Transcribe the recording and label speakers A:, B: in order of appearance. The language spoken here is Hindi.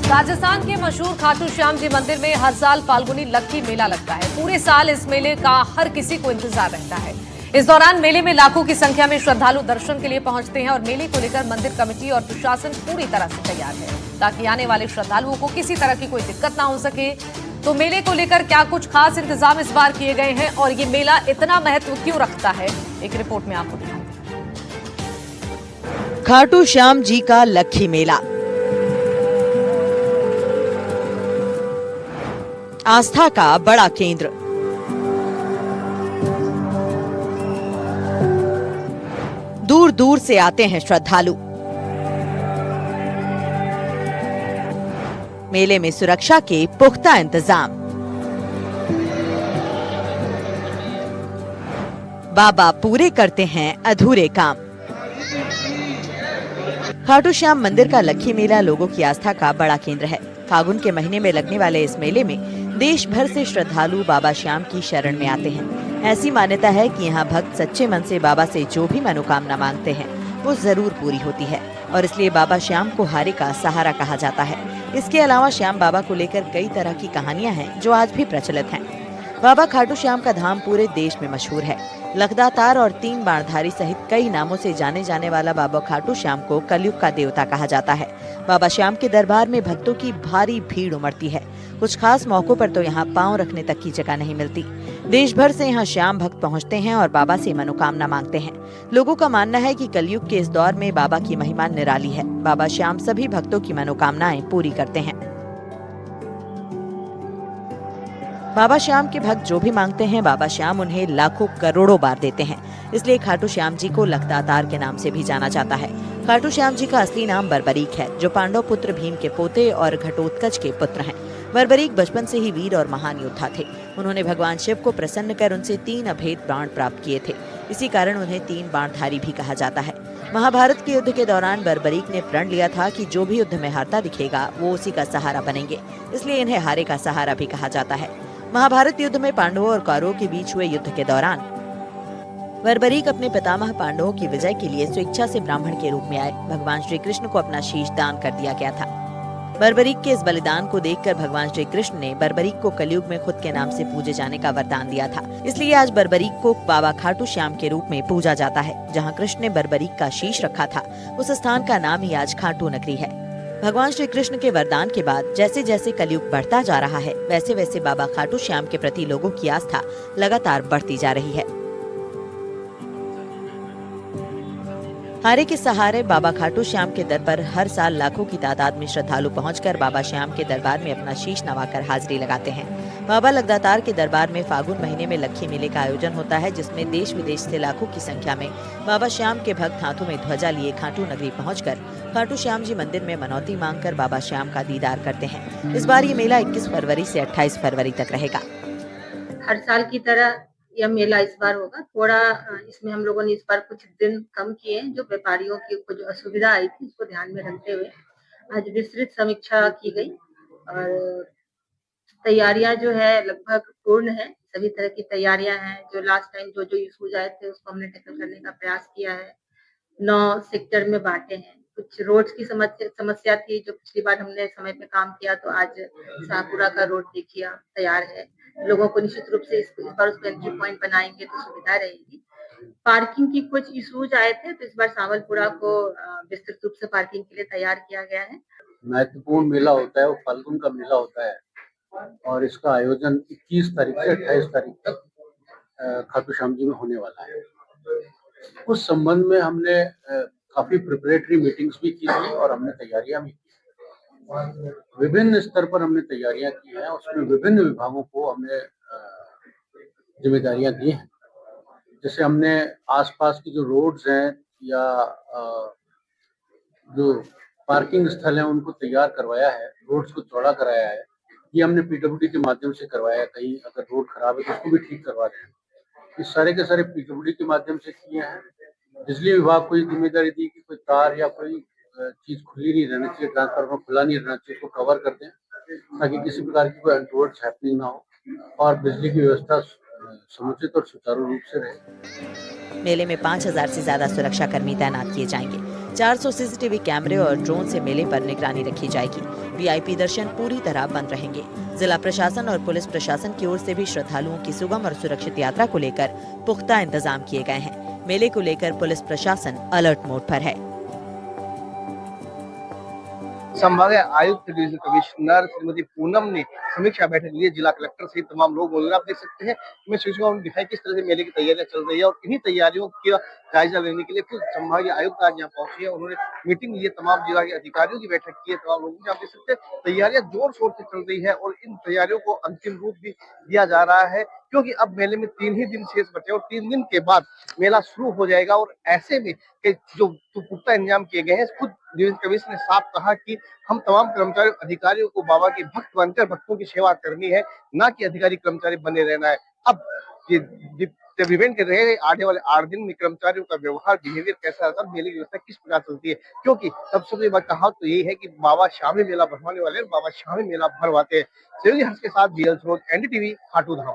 A: राजस्थान के मशहूर खाटू श्याम जी मंदिर में हर साल फाल्गुनी लक्की मेला लगता है। पूरे साल इस मेले का हर किसी को इंतजार रहता है। इस दौरान मेले में लाखों की संख्या में श्रद्धालु दर्शन के लिए पहुंचते हैं और मेले को लेकर मंदिर कमेटी और प्रशासन पूरी तरह से तैयार है ताकि आने वाले श्रद्धालुओं को किसी तरह की कोई दिक्कत ना हो सके। तो मेले को लेकर क्या कुछ खास इंतजाम इस बार किए गए हैं और ये मेला इतना महत्व क्यों रखता है, एक रिपोर्ट में आपको दिखाते हैं।
B: खाटू श्याम जी का लक्की मेला आस्था का बड़ा केंद्र। दूर दूर से आते हैं श्रद्धालु। मेले में सुरक्षा के पुख्ता इंतजाम। बाबा पूरे करते हैं अधूरे काम। खाटू श्याम मंदिर का लक्की मेला लोगों की आस्था का बड़ा केंद्र है। फागुन के महीने में लगने वाले इस मेले में देश भर से श्रद्धालु बाबा श्याम की शरण में आते हैं। ऐसी मान्यता है कि यहाँ भक्त सच्चे मन से बाबा से जो भी मनोकामना मांगते हैं वो जरूर पूरी होती है और इसलिए बाबा श्याम को हारे का सहारा कहा जाता है। इसके अलावा श्याम बाबा को लेकर कई तरह की कहानियां हैं जो आज भी प्रचलित हैं। बाबा खाटू श्याम का धाम पूरे देश में मशहूर है। लखदातार और 3 बाणधारी सहित कई नामों से जाने जाने वाला बाबा खाटू श्याम को कलयुग का देवता कहा जाता है। बाबा श्याम के दरबार में भक्तों की भारी भीड़ उमड़ती है। कुछ खास मौकों पर तो यहाँ पांव रखने तक की जगह नहीं मिलती। देश भर से यहाँ श्याम भक्त पहुँचते हैं और बाबा से मनोकामना मांगते हैं। लोगों का मानना है कि कलयुग के इस दौर में बाबा की महिमा निराली है। बाबा श्याम सभी भक्तों की मनोकामनाएं पूरी करते हैं। बाबा श्याम के भक्त जो भी मांगते हैं बाबा श्याम उन्हें लाखों करोड़ों बार देते हैं। इसलिए खाटू श्याम जी को लखदातार के नाम से भी जाना जाता है। खाटू श्याम जी का असली नाम बर्बरीक है, जो पांडव पुत्र भीम के पोते और घटोत्कच के पुत्र हैं। बर्बरीक बचपन से ही वीर और महान योद्धा थे। उन्होंने भगवान शिव को प्रसन्न कर उनसे 3 अभेद बाण प्राप्त किए थे। इसी कारण उन्हें 3 बाणधारी भी कहा जाता है। महाभारत के युद्ध के दौरान बर्बरीक ने प्रण लिया था कि जो भी युद्ध में हारता दिखेगा वो उसी का सहारा बनेंगे, इसलिए इन्हें हारे का सहारा भी कहा जाता है। महाभारत युद्ध में पांडवों और कौरवों के बीच हुए युद्ध के दौरान बर्बरीक अपने पितामह पांडवों की विजय के लिए स्वेच्छा से ब्राह्मण के रूप में आए। भगवान श्री कृष्ण को अपना शीश दान कर दिया गया था। बर्बरीक के इस बलिदान को देखकर भगवान श्री कृष्ण ने बर्बरीक को कलयुग में खुद के नाम से पूजे जाने का वरदान दिया था। इसलिए आज बर्बरीक को बाबा खाटू श्याम के रूप में पूजा जाता है। जहाँ कृष्ण ने बर्बरीक का शीश रखा था उस स्थान का नाम ही आज खाटू नगरी है। भगवान श्री कृष्ण के वरदान के बाद जैसे जैसे कलयुग बढ़ता जा रहा है वैसे वैसे बाबा खाटू श्याम के प्रति लोगों की आस्था लगातार बढ़ती जा रही है। हारे के सहारे बाबा खाटू श्याम के दर पर हर साल लाखों की तादाद में श्रद्धालु पहुंचकर बाबा श्याम के दरबार में अपना शीश नवाकर हाजिरी लगाते हैं। बाबा लखदातार के दरबार में फागुन महीने में लक्की मेले का आयोजन होता है, जिसमें देश विदेश से लाखों की संख्या में बाबा श्याम के भक्त हाथों में ध्वजा लिए खाटू नगरी पहुंचकर खाटू श्याम जी मंदिर में मनौती मांगकर बाबा श्याम का दीदार करते हैं। इस बार ये मेला 21 फरवरी से 28 फरवरी तक रहेगा।
C: हर साल की तरह यह मेला इस बार होगा। थोड़ा इसमें हम लोगों ने इस बार कुछ दिन कम किए हैं। जो व्यापारियों की कुछ असुविधा आई थी उसको ध्यान में रखते हुए आज विस्तृत समीक्षा की गई और तैयारियां जो है लगभग पूर्ण है। सभी तरह की तैयारियां हैं। जो लास्ट टाइम जो इश्यूज आए थे उसको हमने टैकल करने का प्रयास किया है। 9 सेक्टर में बांटे हैं। कुछ रोड्स की समस्या थी जो पिछली बार हमने समय पे काम किया, तो आज शाहपुरा का रोड देखिए तैयार है। लोगों को निश्चित रूप से इस बार उसको एंट्री पॉइंट बनाएंगे तो सुविधा रहेगी। पार्किंग की कुछ इश्यूज आए थे तो इस बार सावलपुरा को विस्तृत रूप से पार्किंग के लिए तैयार किया गया है।
D: महत्वपूर्ण मेला होता है, वो फाल्गुन का मेला होता है और इसका आयोजन 21 तारीख से 28 तारीख तक खाटू श्याम जी में होने वाला है। उस संबंध में हमने काफी प्रिपरेटरी मीटिंग्स भी की थी और हमने तैयारियां भी की। विभिन्न स्तर पर हमने तैयारियां की हैं। उसमें विभिन्न विभागों को हमने जिम्मेदारियां दी हैं। जैसे हमने आसपास की जो रोड्स हैं या जो पार्किंग स्थल हैं उनको तैयार करवाया है, रोड्स को चौड़ा कराया है। ये हमने पीडब्ल्यूडी के माध्यम से करवाया है। कहीं अगर रोड खराब है तो उसको भी ठीक करवा रहे हैं। इस सारे के सारे पीडब्ल्यूडी के माध्यम से किए हैं। बिजली विभाग को ये जिम्मेदारी दी कि कोई तार या कोई चीज खुली नहीं रहना चाहिए, ट्रांसफार्मर खुला नहीं रहना चाहिए, उसको कवर कर दें ताकि किसी प्रकार की कोई अनटोवर्ड हैपनिंग ना हो और बिजली की व्यवस्था समुचित और सुचारू रूप से रहे।
B: मेले में 5000 से ज्यादा सुरक्षा कर्मी तैनात किए जाएंगे। 400 सीसीटीवी कैमरे और ड्रोन से मेले पर निगरानी रखी जाएगी। वीआईपी दर्शन पूरी तरह बंद रहेंगे। जिला प्रशासन और पुलिस प्रशासन की ओर से भी श्रद्धालुओं की सुगम और सुरक्षित यात्रा को लेकर पुख्ता इंतजाम किए गए हैं। मेले को लेकर पुलिस प्रशासन अलर्ट मोड पर है।
E: संभाग आयुक्त डिवीजन कमिश्नर श्रीमती पूनम ने समीक्षा बैठक ली। जिला कलेक्टर सहित तमाम लोग मौजूद। आप देख सकते हैं मैं सूचना दिखाई किस तरह से मेले की तैयारियां चल रही है और इन्हीं तैयारियों का जायजा लेने के लिए खुद संभागीय आयुक्त आज यहाँ पहुंचे हैं। उन्होंने मीटिंग ली है, तमाम जिला के अधिकारियों की बैठक की है, तमाम लोगों की। आप देख सकते हैं तैयारियां जोर शोर से चल रही है और इन तैयारियों को अंतिम रूप भी दिया जा रहा है, क्योंकि अब मेले में 3 ही दिन शेष बचे और 3 दिन के बाद मेला शुरू हो जाएगा। और ऐसे में जो पुख्ता इंतजाम किए गए हैं, खुद डिवीजन कमिश्नर ने साफ कहा कि हम तमाम कर्मचारी अधिकारियों को बाबा के भक्त बनकर भक्तों की सेवा करनी है, ना कि अधिकारी कर्मचारी बने रहना है। अब ये जब इवेंट के रहे आने वाले 8 दिन में कर्मचारियों का व्यवहार बिहेवियर कैसा रहता है, मेले की व्यवस्था किस प्रकार चलती है, क्योंकि सबसे बड़ी बात कहा तो यही है कि बाबा शामी मेला भरवाने वाले बाबा शामी मेला भरवाते हैं। सहयोगी हर्ष के साथ BL स्रोत, NDTV, खाटू धाम।